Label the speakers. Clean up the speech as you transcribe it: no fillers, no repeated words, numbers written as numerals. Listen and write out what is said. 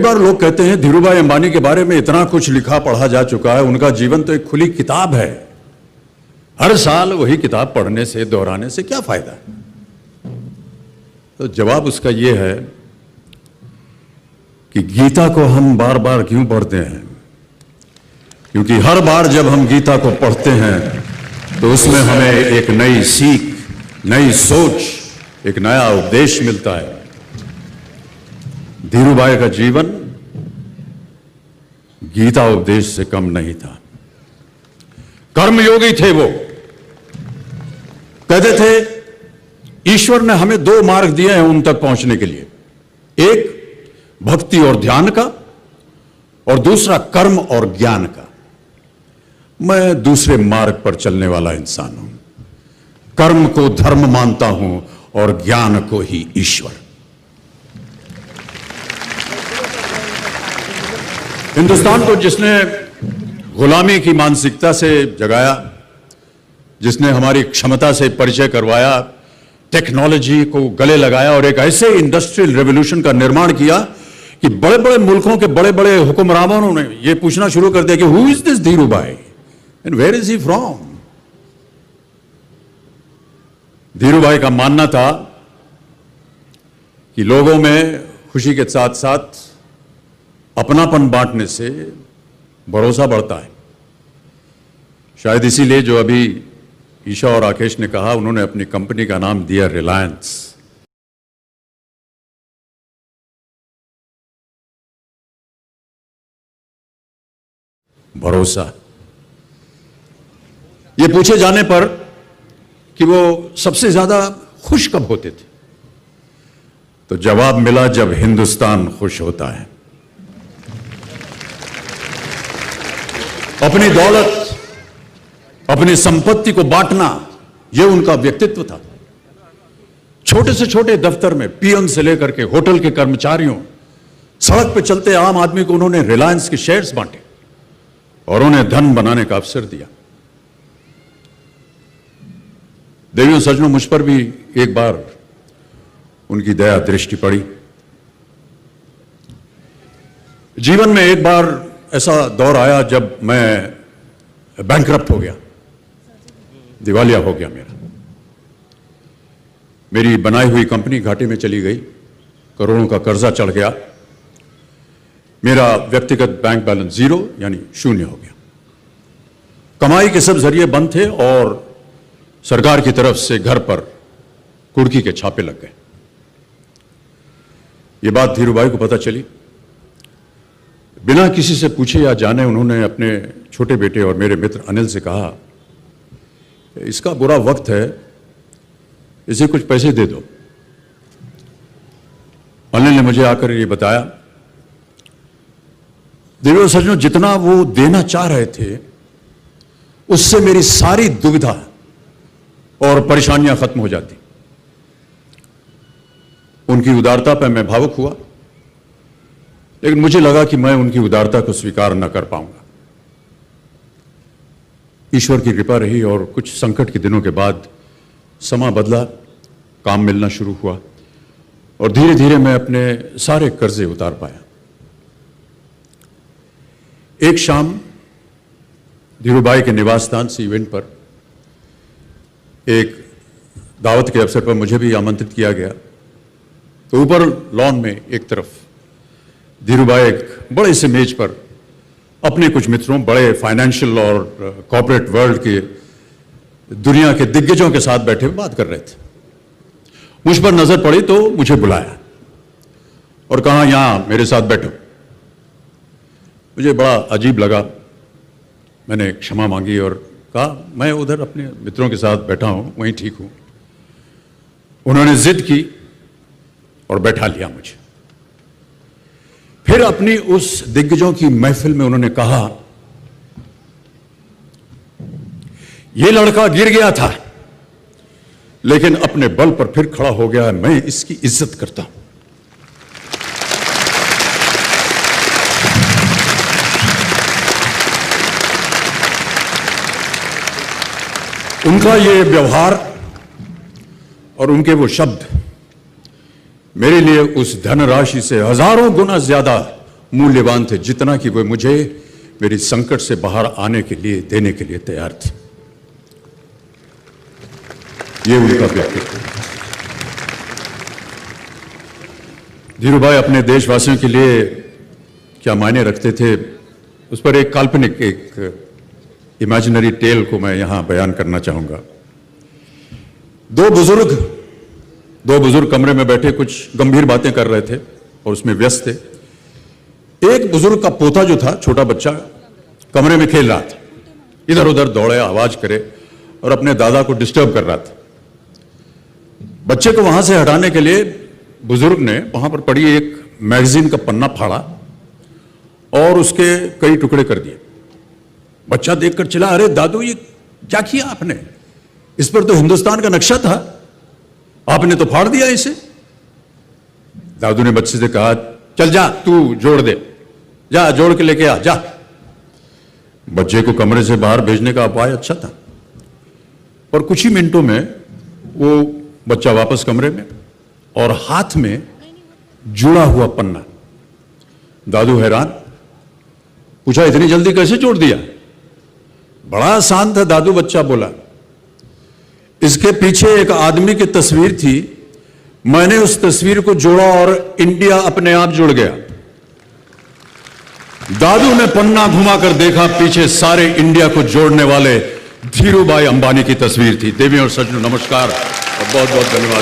Speaker 1: बार लोग कहते हैं धीरूभाई अंबानी के बारे में इतना कुछ लिखा पढ़ा जा चुका है, उनका जीवन तो एक खुली किताब है, हर साल वही किताब पढ़ने से दोहराने से क्या फायदा है? तो जवाब उसका यह है कि गीता को हम बार बार क्यों पढ़ते हैं? क्योंकि हर बार जब हम गीता को पढ़ते हैं तो उसमें हमें एक नई सीख, नई सोच, एक नया उपदेश मिलता है। धीरूभाई का जीवन गीता उपदेश से कम नहीं था। कर्मयोगी थे वो। कहते थे ईश्वर ने हमें दो मार्ग दिए हैं उन तक पहुंचने के लिए, एक भक्ति और ध्यान का और दूसरा कर्म और ज्ञान का। मैं दूसरे मार्ग पर चलने वाला इंसान हूं। कर्म को धर्म मानता हूं और ज्ञान को ही ईश्वर। हिंदुस्तान को जिसने गुलामी की मानसिकता से जगाया, जिसने हमारी क्षमता से परिचय करवाया, टेक्नोलॉजी को गले लगाया और एक ऐसे इंडस्ट्रियल रेवोल्यूशन का निर्माण किया कि बड़े बड़े मुल्कों के बड़े बड़े हुक्मरानों ने यह पूछना शुरू कर दिया कि who is this Dhirubhai and where is he from. Dhirubhai का मानना था कि लोगों में खुशी के साथ साथ अपनापन बांटने से भरोसा बढ़ता है। शायद इसीलिए जो अभी ईशा और राकेश ने कहा, उन्होंने अपनी कंपनी का नाम दिया रिलायंस। भरोसा। ये पूछे जाने पर कि वो सबसे ज्यादा खुश कब होते थे, तो जवाब मिला जब हिंदुस्तान खुश होता है। अपनी दौलत, अपनी संपत्ति को बांटना, यह उनका व्यक्तित्व था। छोटे से छोटे दफ्तर में पीएन से लेकर के होटल के कर्मचारियों, सड़क पे चलते आम आदमी को उन्होंने रिलायंस के शेयर्स बांटे और उन्हें धन बनाने का अवसर दिया। देवियों सज्जनों, मुझ पर भी एक बार उनकी दया दृष्टि पड़ी। जीवन में एक बार ऐसा दौर आया जब मैं बैंकरप्ट हो गया, दिवालिया हो गया मेरी बनाई हुई कंपनी घाटे में चली गई, करोड़ों का कर्जा चढ़ गया, मेरा व्यक्तिगत बैंक बैलेंस जीरो यानी शून्य हो गया। कमाई के सब जरिए बंद थे और सरकार की तरफ से घर पर कुर्की के छापे लग गए। ये बात धीरूभाई को पता चली। बिना किसी से पूछे या जाने उन्होंने अपने छोटे बेटे और मेरे मित्र अनिल से कहा, इसका बुरा वक्त है, इसे कुछ पैसे दे दो। अनिल ने मुझे आकर ये बताया, देवियों सज्जनों, जितना वो देना चाह रहे थे उससे मेरी सारी दुविधा और परेशानियां खत्म हो जाती। उनकी उदारता पर मैं भावुक हुआ, लेकिन मुझे लगा कि मैं उनकी उदारता को स्वीकार न कर पाऊंगा। ईश्वर की कृपा रही और कुछ संकट के दिनों के बाद समा बदला, काम मिलना शुरू हुआ और धीरे धीरे मैं अपने सारे कर्जे उतार पाया। एक शाम धीरूभाई के निवास स्थान सी इवेंट पर एक दावत के अवसर पर मुझे भी आमंत्रित किया गया। तो ऊपर लॉन में एक तरफ धीरूभाई एक बड़े से मेज पर अपने कुछ मित्रों, बड़े फाइनेंशियल और कॉर्पोरेट वर्ल्ड के दुनिया के दिग्गजों के साथ बैठे हुए बात कर रहे थे। मुझ पर नजर पड़ी तो मुझे बुलाया और कहा, यहां मेरे साथ बैठो। मुझे बड़ा अजीब लगा। मैंने क्षमा मांगी और कहा, मैं उधर अपने मित्रों के साथ बैठा हूं, वहीं ठीक हूं। उन्होंने जिद की और बैठा लिया मुझे। फिर अपनी उस दिग्गजों की महफिल में उन्होंने कहा, यह लड़का गिर गया था लेकिन अपने बल पर फिर खड़ा हो गया है, मैं इसकी इज्जत करता हूं। उनका ये व्यवहार और उनके वो शब्द मेरे लिए उस धनराशि से हजारों गुना ज्यादा मूल्यवान थे, जितना कि वे मुझे मेरी संकट से बाहर आने के लिए, देने के लिए तैयार थे। ये उनका व्यक्तित्व। धीरू भाई अपने देशवासियों के लिए क्या मायने रखते थे, उस पर एक काल्पनिक, एक इमेजिनरी टेल को मैं यहां बयान करना चाहूंगा। दो बुजुर्ग कमरे में बैठे कुछ गंभीर बातें कर रहे थे और उसमें व्यस्त थे। एक बुजुर्ग का पोता जो था, छोटा बच्चा, कमरे में खेल रहा था, इधर उधर दौड़े, आवाज करे और अपने दादा को डिस्टर्ब कर रहा था। बच्चे को वहां से हटाने के लिए बुजुर्ग ने वहां पर पड़ी एक मैगजीन का पन्ना फाड़ा और उसके कई टुकड़े कर दिए। बच्चा देखकर चिल्ला, अरे दादू ये क्या किया आपने? इस पर तो हिंदुस्तान का नक्शा था, आपने तो फाड़ दिया इसे। दादू ने बच्चे से कहा, चल जा तू जोड़ दे, जा जोड़ के लेके आ जा। बच्चे को कमरे से बाहर भेजने का उपाय अच्छा था, पर कुछ ही मिनटों में वो बच्चा वापस कमरे में और हाथ में जुड़ा हुआ पन्ना। दादू हैरान, पूछा इतनी जल्दी कैसे जोड़ दिया? बड़ा आसान था दादू, बच्चा बोला। इसके पीछे एक आदमी की तस्वीर थी, मैंने उस तस्वीर को जोड़ा और इंडिया अपने आप जुड़ गया। दादू ने पन्ना घुमाकर देखा, पीछे सारे इंडिया को जोड़ने वाले धीरूभाई अंबानी की तस्वीर थी। देवी और सज्जनों, नमस्कार और बहुत बहुत धन्यवाद।